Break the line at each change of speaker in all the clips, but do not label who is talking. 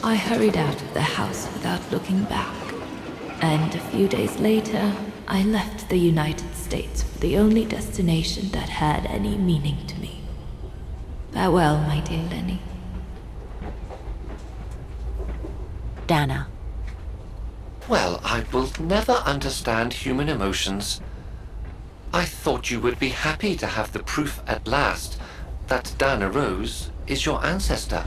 I hurried out of the house without looking back. And a few days later, I left the United States for the only destination that had any meaning to me. Farewell, my dear Lenny.
Dana.
Well, I will never understand human emotions. I thought you would be happy to have the proof at last that Dana Rose is your ancestor.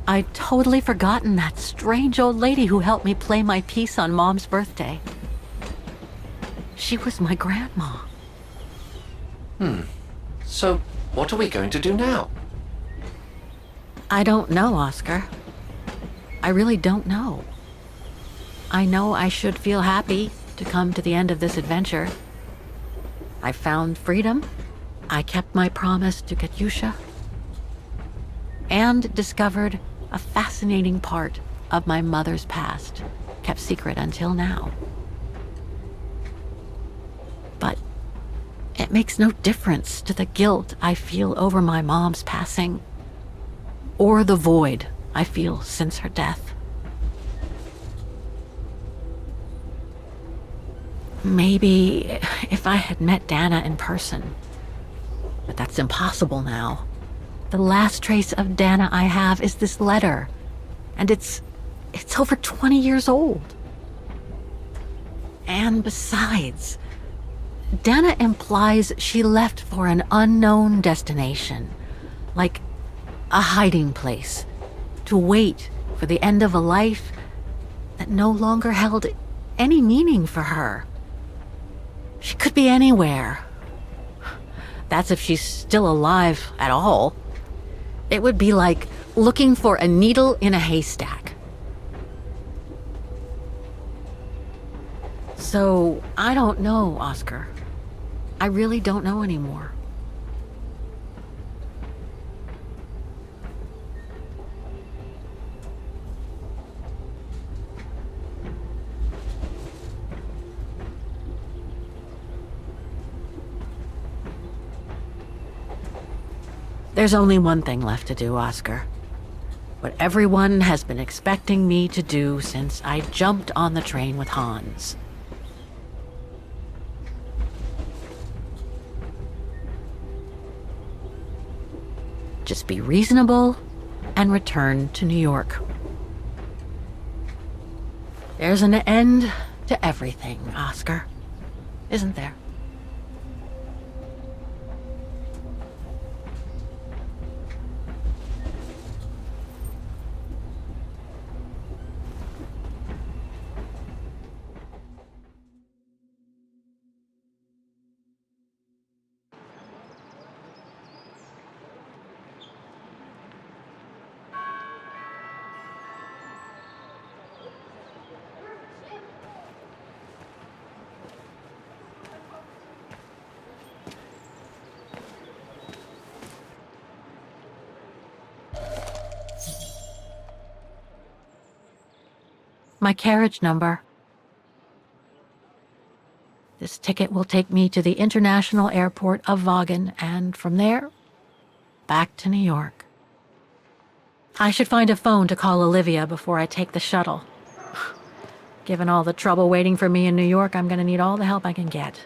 I'd totally forgotten that strange old lady who helped me play my piece on Mom's birthday. She was my grandma.
So, what are we going to do now?
I don't know, Oscar. I really don't know. I know I should feel happy to come to the end of this adventure. I found freedom. I kept my promise to Katyusha. And discovered a fascinating part of my mother's past, kept secret until now. But it makes no difference to the guilt I feel over my mom's passing, or the void I feel since her death. Maybe if I had met Dana in person, but that's impossible now. The last trace of Dana I have is this letter, and it's over 20 years old. And besides, Dana implies she left for an unknown destination, like a hiding place, to wait for the end of a life that no longer held any meaning for her. She could be anywhere. That's if she's still alive at all. It would be like looking for a needle in a haystack. So, I don't know, Oscar. I really don't know anymore. There's only one thing left to do, Oscar. What everyone has been expecting me to do since I jumped on the train with Hans. Just be reasonable and return to New York. There's an end to everything, Oscar. Isn't there? My carriage number. This ticket will take me to the international airport of Vaughan, and from there, back to New York. I should find a phone to call Olivia before I take the shuttle. Given all the trouble waiting for me in New York, I'm gonna need all the help I can get.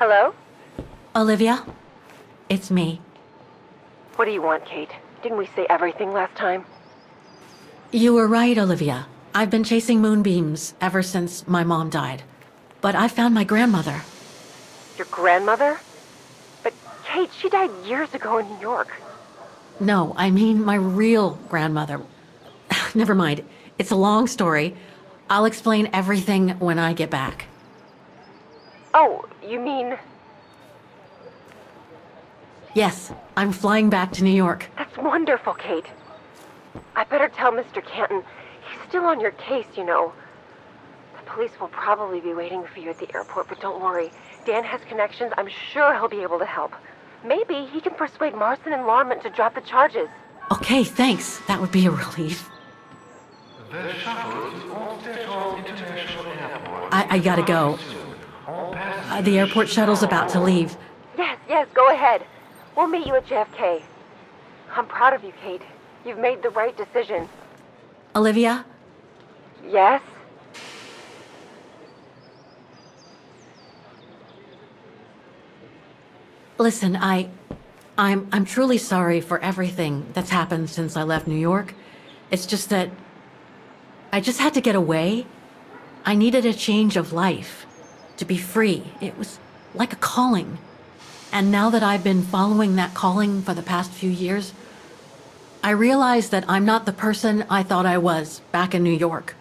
Hello?
Olivia, it's me.
What do you want, Kate? Didn't we say everything last time?
You were right, Olivia. I've been chasing moonbeams ever since my mom died. But I found my grandmother.
Your grandmother? But Kate, she died years ago in New York.
No, I mean my real grandmother. Never mind. It's a long story. I'll explain everything when I get back.
Oh, you mean...
Yes, I'm flying back to New York.
That's wonderful, Kate. I better tell Mr. Canton. He's still on your case, you know. The police will probably be waiting for you at the airport, but don't worry. Dan has connections. I'm sure he'll be able to help. Maybe he can persuade Marston and Lorman to drop the charges.
Okay, thanks. That would be a relief.
The shuttle is on Station International Airport.
I gotta go. The airport shuttle's about to leave.
Yes, go ahead. We'll meet you at JFK. I'm proud of you, Kate. You've made the right decision.
Olivia?
Yes?
Listen, I'm truly sorry for everything that's happened since I left New York. It's just that I just had to get away. I needed a change of life, to be free. It was like a calling. And now that I've been following that calling for the past few years, I realize that I'm not the person I thought I was back in New York.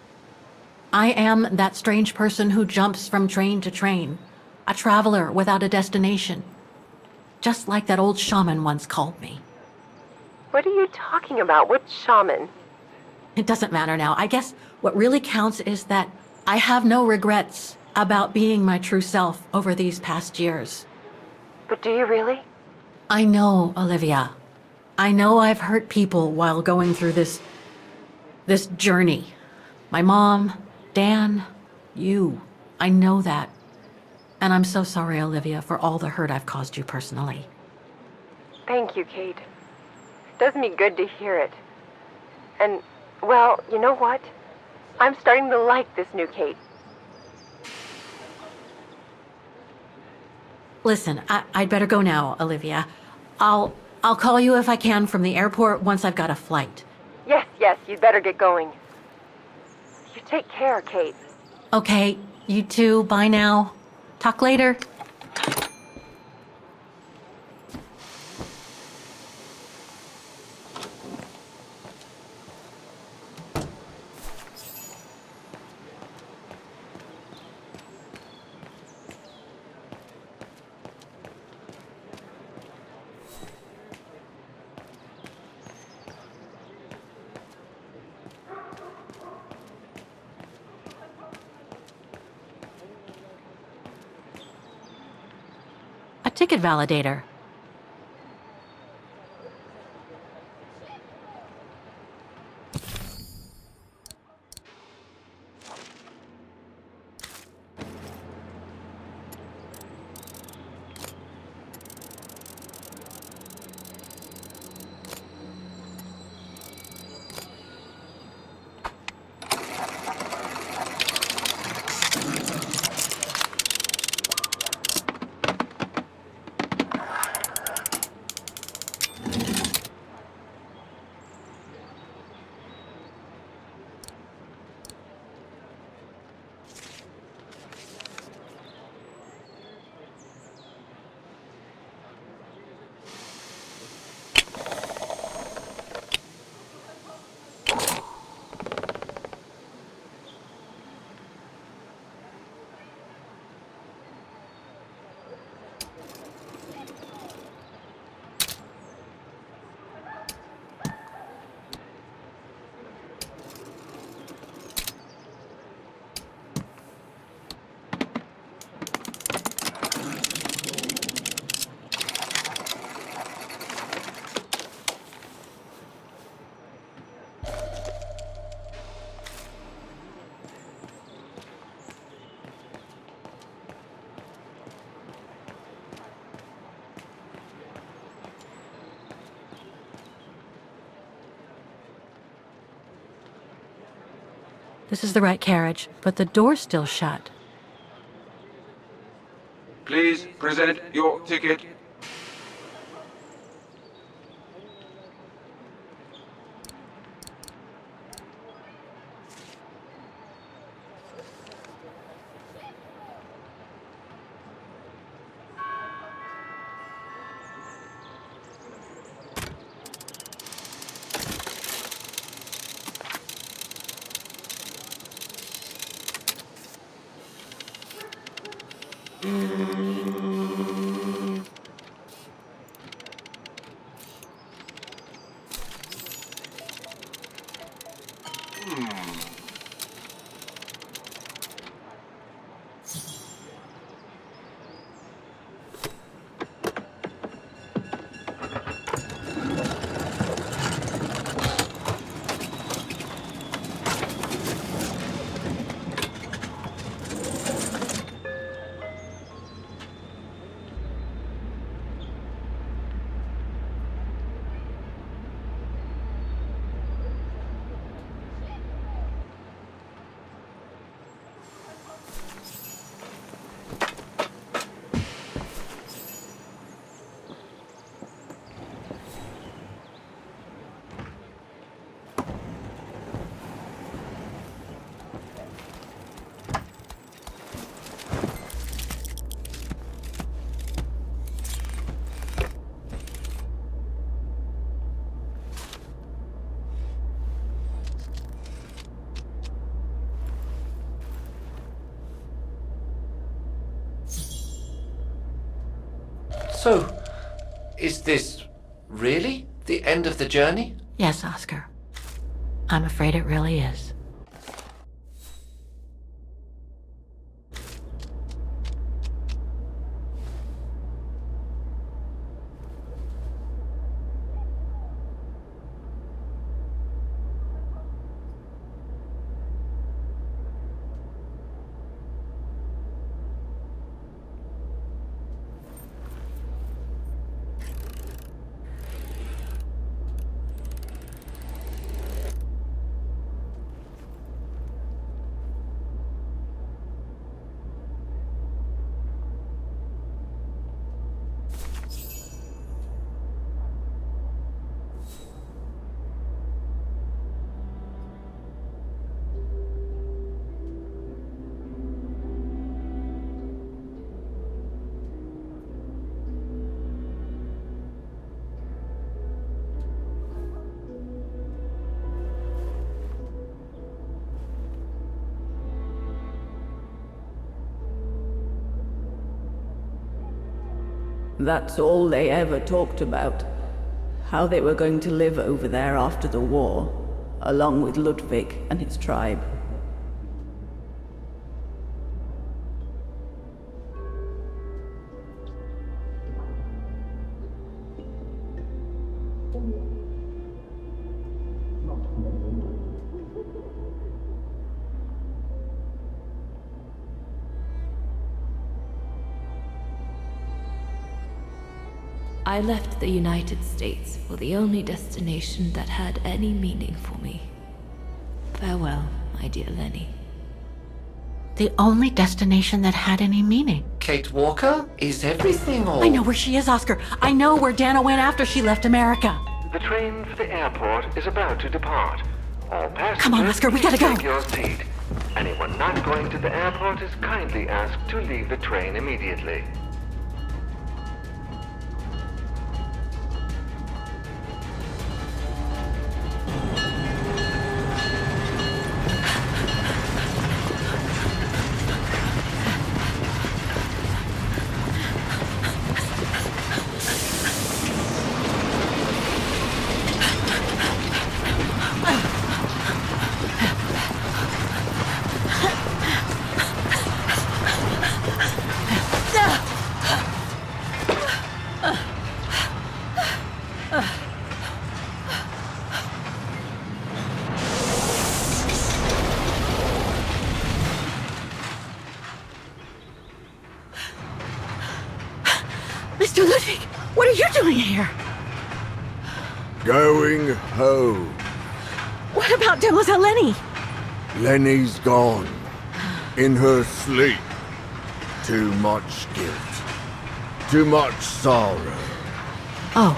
I am that strange person who jumps from train to train, a traveler without a destination. Just like that old shaman once called me.
What are you talking about? Which shaman?
It doesn't matter now. I guess what really counts is that I have no regrets about being my true self over these past years.
But do you really?
I know, Olivia. I know I've hurt people while going through this journey. My mom, Dan, you. I know that. And I'm so sorry, Olivia, for all the hurt I've caused you personally.
Thank you, Kate. It does me good to hear it. And, well, you know what? I'm starting to like this new Kate.
Listen, I'd better go now, Olivia. I'll call you if I can from the airport once I've got a flight.
Yes, you'd better get going. You take care, Kate.
Okay, you too. Bye now. Talk later. A ticket validator. This is the right carriage, but the door's still shut.
Please present your ticket.
So, is this really the end of the journey?
Yes, Oscar. I'm afraid it really is.
That's all they ever talked about. How they were going to live over there after the war, along with Ludwig and his tribe.
I left the United States for the only destination that had any meaning for me. Farewell, my dear Lenny.
The only destination that had any meaning.
Kate Walker? Is everything all...
I know where she is, Oscar. I know where Dana went after she left America.
The train for the airport is about to depart. All passengers,
Come on, Oscar, we gotta
please
go.
take your seat. Anyone not going to the airport is kindly asked to leave the train immediately.
Mr. Ludwig, what are you doing here?
Going home.
What about Demoiselle Lenny?
Lenny's gone. In her sleep. Too much guilt. Too much sorrow.
Oh,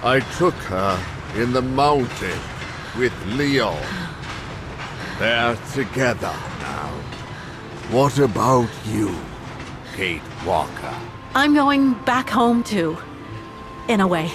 I took her in the mountain with Leon. They're together now. What about you, Kate Walker?
I'm going back home too. In a way.